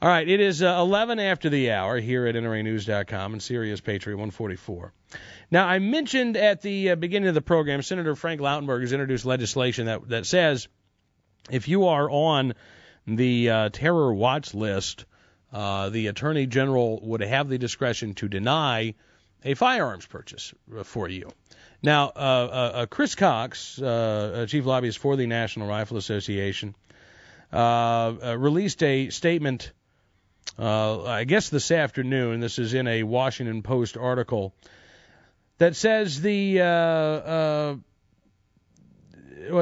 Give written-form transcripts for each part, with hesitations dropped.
All right, it is 11 after the hour here at NRAnews.com and Sirius Patriot 144. Now, I mentioned at the beginning of the program, Senator Frank Lautenberg has introduced legislation that says if you are on the terror watch list, the Attorney General would have the discretion to deny a firearms purchase for you. Now, Chris Cox, chief lobbyist for the National Rifle Association, released a statement, I guess this afternoon. This is in a Washington Post article that says it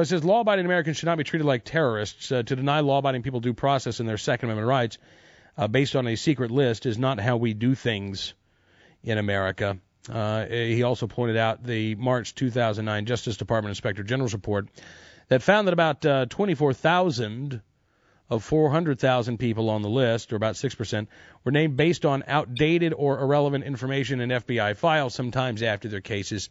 says law-abiding Americans should not be treated like terrorists. To deny law-abiding people due process in their Second Amendment rights based on a secret list is not how we do things in America. He also pointed out the March 2009 Justice Department Inspector General's report that found that about 24,000 of 400,000 people on the list, or about 6%, were named based on outdated or irrelevant information in FBI files, sometimes after their cases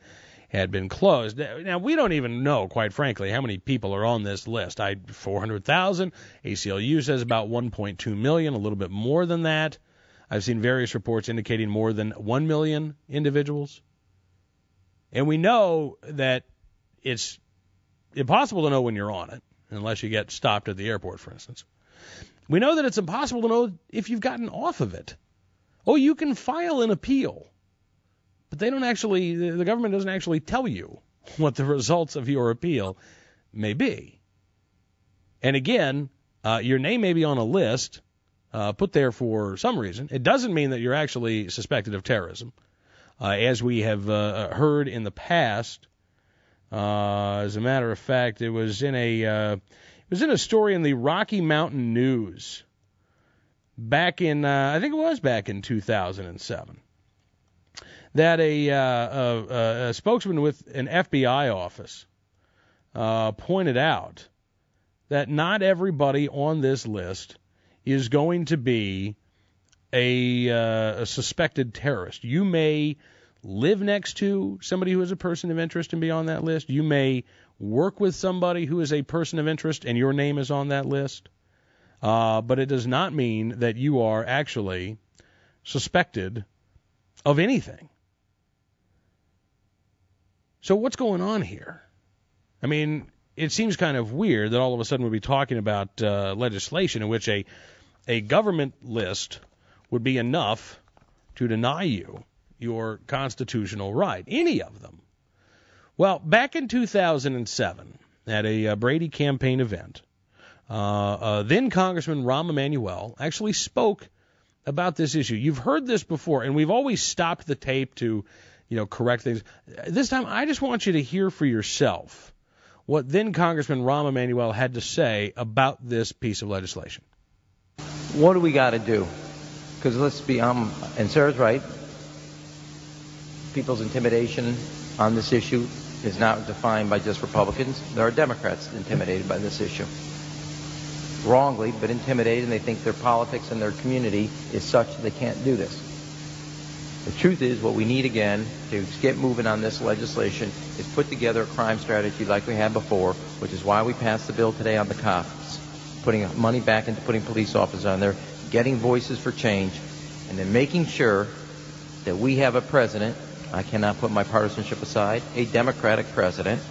had been closed. Now, we don't even know, quite frankly, how many people are on this list. 400,000. ACLU says about 1.2 million, a little bit more than that. I've seen various reports indicating more than 1 million individuals. And we know that it's impossible to know when you're on it, unless you get stopped at the airport, for instance. We know that it's impossible to know if you've gotten off of it. Oh, you can file an appeal, but they don't actually, the government doesn't actually tell you what the results of your appeal may be. And again, your name may be on a list put there for some reason. It doesn't mean that you're actually suspected of terrorism. As we have heard in the past, as a matter of fact, it was in a story in the Rocky Mountain News back in I think it was back in 2007 that a spokesman with an FBI office pointed out that not everybody on this list is going to be a suspected terrorist. You may live next to somebody who is a person of interest and be on that list. You may work with somebody who is a person of interest and your name is on that list. But it does not mean that you are actually suspected of anything. So what's going on here? I mean, it seems kind of weird that all of a sudden we'll be talking about legislation in which a government list would be enough to deny you your constitutional right, any of them. Well, back in 2007, at a Brady campaign event, then Congressman Rahm Emanuel actually spoke about this issue. You've heard this before, and we've always stopped the tape to, correct things. This time, I just want you to hear for yourself what then Congressman Rahm Emanuel had to say about this piece of legislation. What do we got to do? Because let's be, and Sarah's right, people's intimidation on this issue is not defined by just Republicans. There are Democrats intimidated by this issue. Wrongly, but intimidated, and they think their politics and their community is such that they can't do this. The truth is, what we need again to get moving on this legislation is put together a crime strategy like we had before, which is why we passed the bill today on the cops, putting money back into putting police officers on there, getting voices for change, and then making sure that we have a president, I cannot put my partisanship aside, a Democratic president,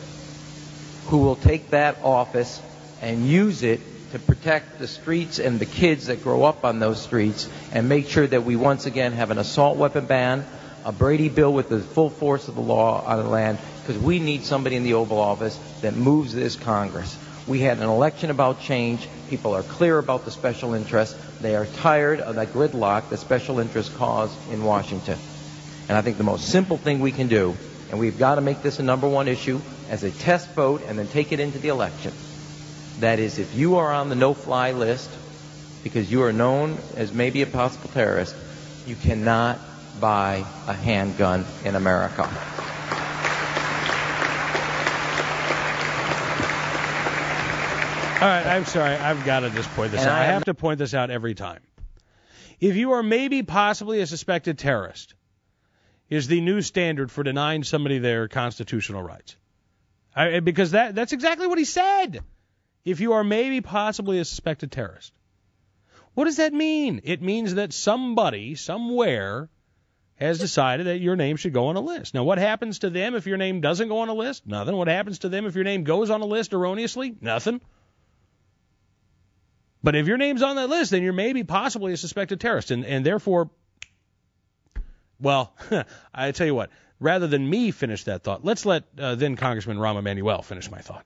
who will take that office and use it to protect the streets and the kids that grow up on those streets, and make sure that we once again have an assault weapon ban, a Brady bill with the full force of the law on the land, because we need somebody in the Oval Office that moves this Congress. We had an election about change. People are clear about the special interest. They are tired of that gridlock that special interests cause in Washington. And I think the most simple thing we can do, and we've got to make this a number one issue as a test vote and then take it into the election. That is, if you are on the no-fly list because you are known as maybe a possible terrorist, you cannot buy a handgun in America. All right, I'm sorry. I've got to just point this out. I have to point this out every time. If you are maybe possibly a suspected terrorist, is the new standard for denying somebody their constitutional rights. Because that's exactly what he said. If you are maybe possibly a suspected terrorist. What does that mean? It means that somebody, somewhere, has decided that your name should go on a list. Now, what happens to them if your name doesn't go on a list? Nothing. What happens to them if your name goes on a list erroneously? Nothing. But if your name's on that list, then you're maybe possibly a suspected terrorist, and therefore, well, I tell you what, rather than me finish that thought, let's let then Congressman Rahm Emanuel finish my thought.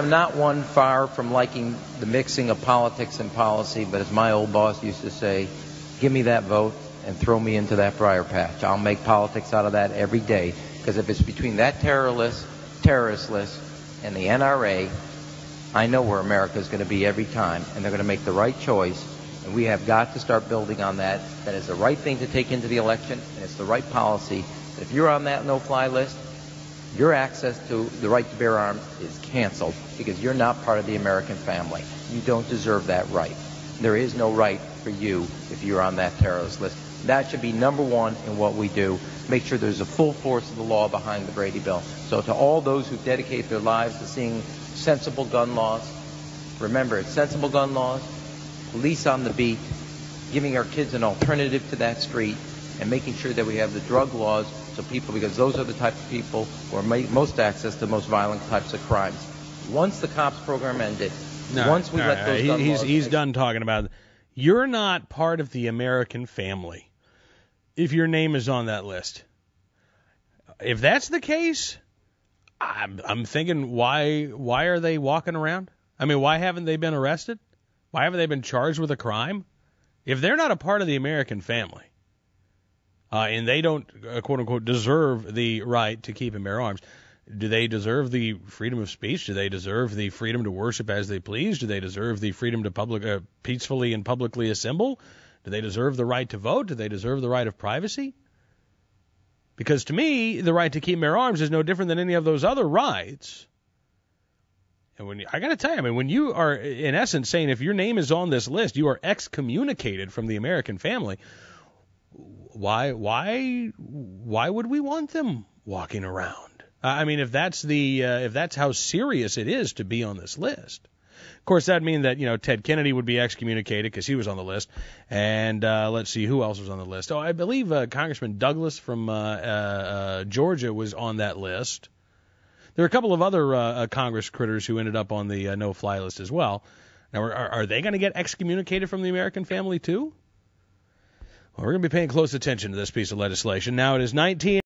I'm not one far from liking the mixing of politics and policy, but as my old boss used to say, give me that vote and throw me into that briar patch. I'll make politics out of that every day, because if it's between that terrorist list and the NRA, I know where America is going to be every time, and they're going to make the right choice, and we have got to start building on that. That is the right thing to take into the election, and it's the right policy. If you're on that no-fly list, your access to the right to bear arms is canceled because you're not part of the American family. You don't deserve that right. There is no right for you if you're on that terrorist list. That should be number one in what we do. Make sure there's a full force of the law behind the Brady Bill. So to all those who dedicate their lives to seeing sensible gun laws, remember, it's sensible gun laws, police on the beat, giving our kids an alternative to that street, and making sure that we have the drug laws so people, because those are the type of people who are most access to the most violent types of crimes. Once the cops program ended, once we let those gun laws... He's done talking about it. You're not part of the American family if your name is on that list. If that's the case, I'm thinking, why are they walking around? I mean, why haven't they been arrested? Why haven't they been charged with a crime? If they're not a part of the American family, and they don't, quote-unquote, deserve the right to keep and bear arms, do they deserve the freedom of speech? Do they deserve the freedom to worship as they please? Do they deserve the freedom to peacefully and publicly assemble? Do they deserve the right to vote? Do they deserve the right of privacy? Because to me, the right to keep and bear arms is no different than any of those other rights. And I got to tell you, I mean, when you are, in essence, saying if your name is on this list, you are excommunicated from the American family, why would we want them walking around? I mean, if that's how serious it is to be on this list. Of course, that'd mean that, Ted Kennedy would be excommunicated because he was on the list. And let's see, who else was on the list? Oh, I believe Congressman Douglas from Georgia was on that list. There are a couple of other Congress critters who ended up on the no-fly list as well. Now, are they going to get excommunicated from the American family too? Well, we're going to be paying close attention to this piece of legislation. Now it is 19.